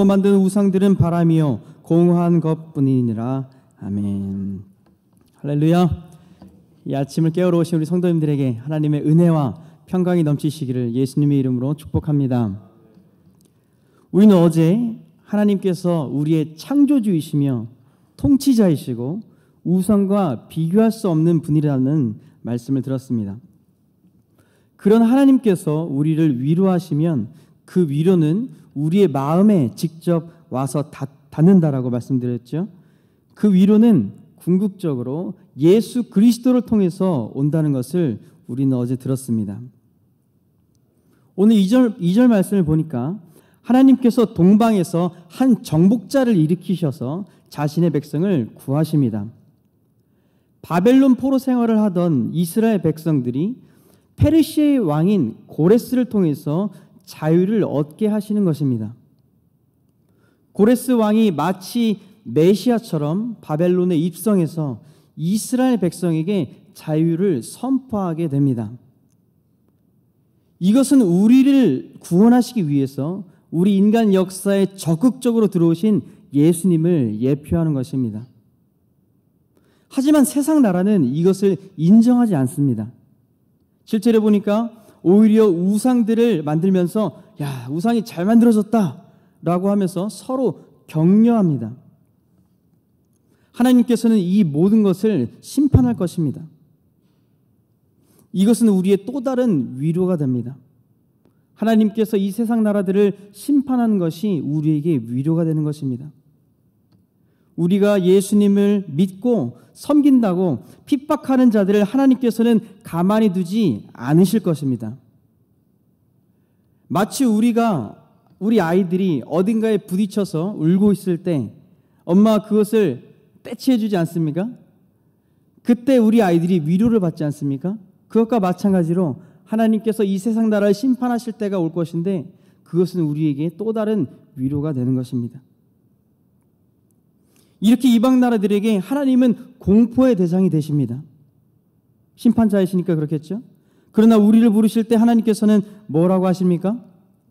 만든 우상들은 바람이요 공허한 것뿐이니라. 아멘. 할렐루야. 이 아침을 깨우러 오신 우리 성도님들에게 하나님의 은혜와 평강이 넘치시기를 예수님의 이름으로 축복합니다. 우리는 어제 하나님께서 우리의 창조주이시며 통치자이시고 우상과 비교할 수 없는 분이라는 말씀을 들었습니다. 그런 하나님께서 우리를 위로하시면 그 위로는 우리의 마음에 직접 와서 닿는다라고 말씀드렸죠. 그 위로는 궁극적으로 예수 그리스도를 통해서 온다는 것을 우리는 어제 들었습니다. 오늘 2절 말씀을 보니까 하나님께서 동방에서 한 정복자를 일으키셔서 자신의 백성을 구하십니다. 바벨론 포로 생활을 하던 이스라엘 백성들이 페르시아의 왕인 고레스를 통해서 자유를 얻게 하시는 것입니다. 고레스 왕이 마치 메시아처럼 바벨론에 입성해서 이스라엘 백성에게 자유를 선포하게 됩니다. 이것은 우리를 구원하시기 위해서 우리 인간 역사에 적극적으로 들어오신 예수님을 예표하는 것입니다. 하지만 세상 나라는 이것을 인정하지 않습니다. 실제로 보니까 오히려 우상들을 만들면서 야, 우상이 잘 만들어졌다 라고 하면서 서로 격려합니다. 하나님께서는 이 모든 것을 심판할 것입니다. 이것은 우리의 또 다른 위로가 됩니다. 하나님께서 이 세상 나라들을 심판하는 것이 우리에게 위로가 되는 것입니다. 우리가 예수님을 믿고 섬긴다고 핍박하는 자들을 하나님께서는 가만히 두지 않으실 것입니다. 마치 우리 아이들이 어딘가에 부딪혀서 울고 있을 때 엄마가 그것을 떼치해 주지 않습니까? 그때 우리 아이들이 위로를 받지 않습니까? 그것과 마찬가지로 하나님께서 이 세상 나라를 심판하실 때가 올 것인데 그것은 우리에게 또 다른 위로가 되는 것입니다. 이렇게 이방 나라들에게 하나님은 공포의 대상이 되십니다. 심판자이시니까 그렇겠죠? 그러나 우리를 부르실 때 하나님께서는 뭐라고 하십니까?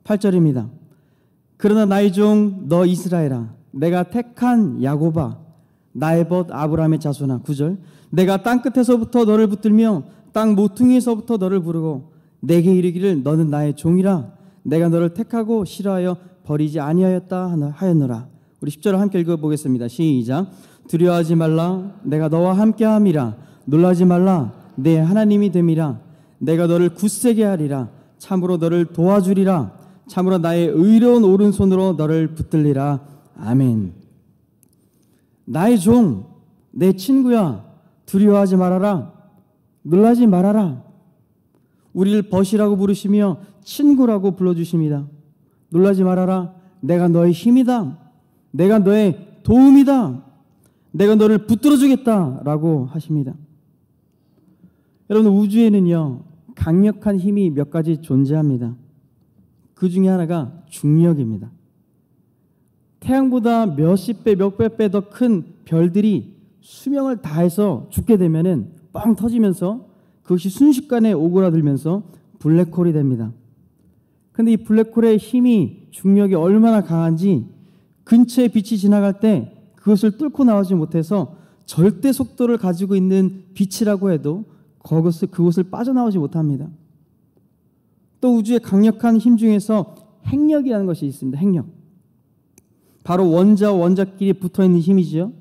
8절입니다. 그러나 나의 종 너 이스라엘아, 내가 택한 야곱아, 나의 벗 아브라함의 자손아. 9절. 내가 땅끝에서부터 너를 붙들며 땅 모퉁이에서부터 너를 부르고 내게 이르기를 너는 나의 종이라. 내가 너를 택하고 싫어하여 버리지 아니하였다 하였노라. 우리 10절을 함께 읽어보겠습니다. 시작. 두려워하지 말라. 내가 너와 함께함이라. 놀라지 말라. 내 하나님이 됨이라. 내가 너를 굳세게 하리라. 참으로 너를 도와주리라. 참으로 나의 의로운 오른손으로 너를 붙들리라. 아멘. 나의 종, 내 친구야, 두려워하지 말아라. 놀라지 말아라. 우리를 벗이라고 부르시며 친구라고 불러주십니다. 놀라지 말아라. 내가 너의 힘이다. 내가 너의 도움이다. 내가 너를 붙들어주겠다라고 하십니다. 여러분, 우주에는요 강력한 힘이 몇 가지 존재합니다. 그 중에 하나가 중력입니다. 태양보다 몇십 배, 몇백 배 더 큰 별들이 수명을 다해서 죽게 되면은 빵 터지면서 그것이 순식간에 오그라들면서 블랙홀이 됩니다. 근데 이 블랙홀의 힘이, 중력이 얼마나 강한지 근처에 빛이 지나갈 때 그것을 뚫고 나오지 못해서 절대 속도를 가지고 있는 빛이라고 해도 그것을 빠져나오지 못합니다. 또 우주의 강력한 힘 중에서 핵력이라는 것이 있습니다. 핵력. 바로 원자와 원자끼리 붙어있는 힘이죠.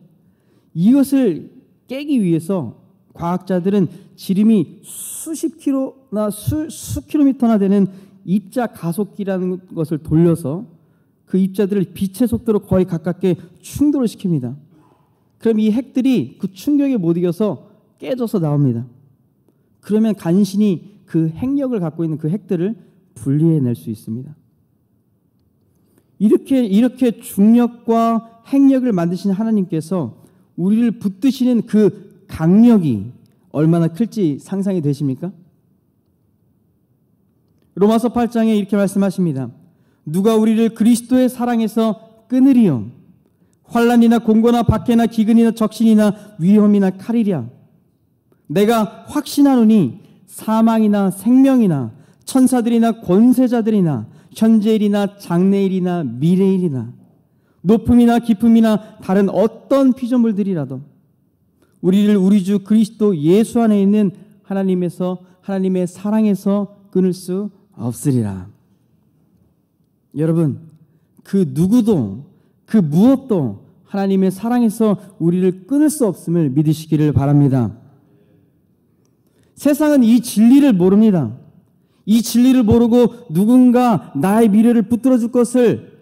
이것을 깨기 위해서 과학자들은 지름이 수십 킬로나 수 킬로미터나 되는 입자 가속기라는 것을 돌려서 그 입자들을 빛의 속도로 거의 가깝게 충돌을 시킵니다. 그럼 이 핵들이 그 충격에 못 이겨서 깨져서 나옵니다. 그러면 간신히 그 핵력을 갖고 있는 그 핵들을 분리해낼 수 있습니다. 이렇게 중력과 핵력을 만드신 하나님께서 우리를 붙드시는 그 강력이 얼마나 클지 상상이 되십니까? 로마서 8장에 이렇게 말씀하십니다. 누가 우리를 그리스도의 사랑에서 끊으리요? 환난이나 공고나 박해나 기근이나 적신이나 위험이나 칼이랴. 내가 확신하노니 사망이나 생명이나 천사들이나 권세자들이나 현재일이나 장래일이나 미래일이나 높음이나 깊음이나 다른 어떤 피조물들이라도 우리를 우리 주 그리스도 예수 안에 있는 하나님의 사랑에서 끊을 수 없으리라. 여러분, 그 누구도 그 무엇도 하나님의 사랑에서 우리를 끊을 수 없음을 믿으시기를 바랍니다. 세상은 이 진리를 모릅니다. 이 진리를 모르고 누군가 나의 미래를 붙들어 줄 것을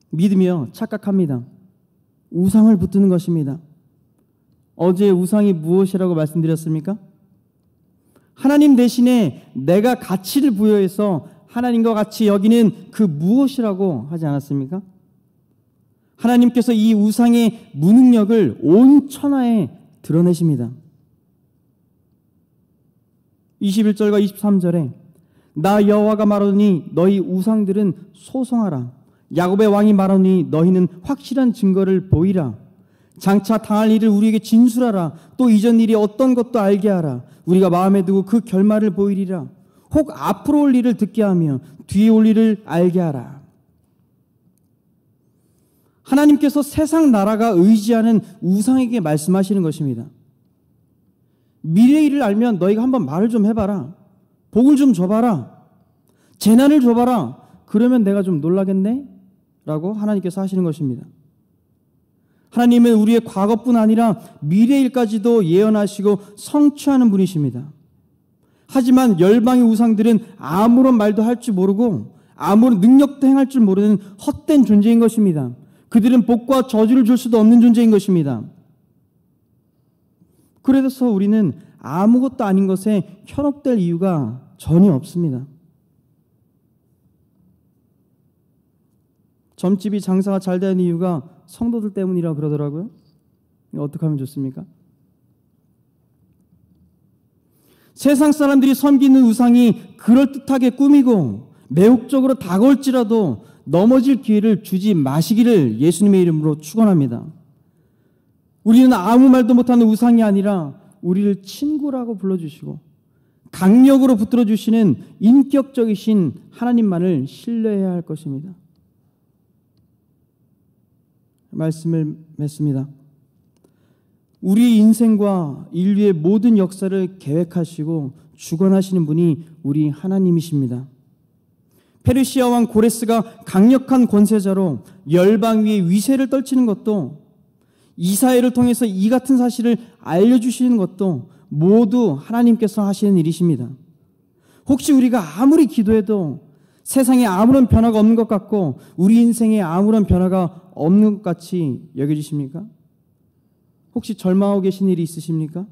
믿으며 착각합니다. 우상을 붙드는 것입니다. 어제 우상이 무엇이라고 말씀드렸습니까? 하나님 대신에 내가 가치를 부여해서 하나님과 같이 여기는 그 무엇이라고 하지 않았습니까? 하나님께서 이 우상의 무능력을 온 천하에 드러내십니다. 21절과 23절에 나 여호와가 말하노니 너희 우상들은 소송하라. 야곱의 왕이 말하노니 너희는 확실한 증거를 보이라. 장차 당할 일을 우리에게 진술하라. 또 이전 일이 어떤 것도 알게 하라. 우리가 마음에 두고 그 결말을 보이리라. 혹 앞으로 올 일을 듣게 하며 뒤에 올 일을 알게 하라. 하나님께서 세상 나라가 의지하는 우상에게 말씀하시는 것입니다. 미래의 일을 알면 너희가 한번 말을 좀 해봐라. 복을 좀 줘봐라. 재난을 줘봐라. 그러면 내가 좀 놀라겠네? 라고 하나님께서 하시는 것입니다. 하나님은 우리의 과거뿐 아니라 미래의 일까지도 예언하시고 성취하는 분이십니다. 하지만 열방의 우상들은 아무런 말도 할 줄 모르고 아무런 능력도 행할 줄 모르는 헛된 존재인 것입니다. 그들은 복과 저주를 줄 수도 없는 존재인 것입니다. 그래서 우리는 아무것도 아닌 것에 현혹될 이유가 전혀 없습니다. 점집이 장사가 잘 되는 이유가 성도들 때문이라고 그러더라고요. 어떻게 하면 좋습니까? 세상 사람들이 섬기는 우상이 그럴듯하게 꾸미고 매혹적으로 다가올지라도 넘어질 기회를 주지 마시기를 예수님의 이름으로 축원합니다. 우리는 아무 말도 못하는 우상이 아니라 우리를 친구라고 불러주시고 강력으로 붙들어 주시는 인격적이신 하나님만을 신뢰해야 할 것입니다. 말씀을 맺습니다. 우리 인생과 인류의 모든 역사를 계획하시고 주관하시는 분이 우리 하나님이십니다. 페르시아 왕 고레스가 강력한 권세자로 열방 위에 위세를 떨치는 것도, 이사야를 통해서 이 같은 사실을 알려주시는 것도 모두 하나님께서 하시는 일이십니다. 혹시 우리가 아무리 기도해도 세상에 아무런 변화가 없는 것 같고 우리 인생에 아무런 변화가 없는 것 같이 여겨지십니까? 혹시 절망하고 계신 일이 있으십니까?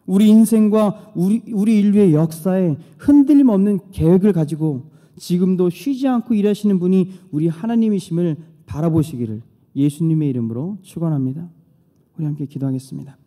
우리 인생과 우리 인류의 역사에 흔들림 없는 계획을 가지고 지금도 쉬지 않고 일하시는 분이 우리 하나님이심을 바라보시기를 예수님의 이름으로 축원합니다. 우리 함께 기도하겠습니다.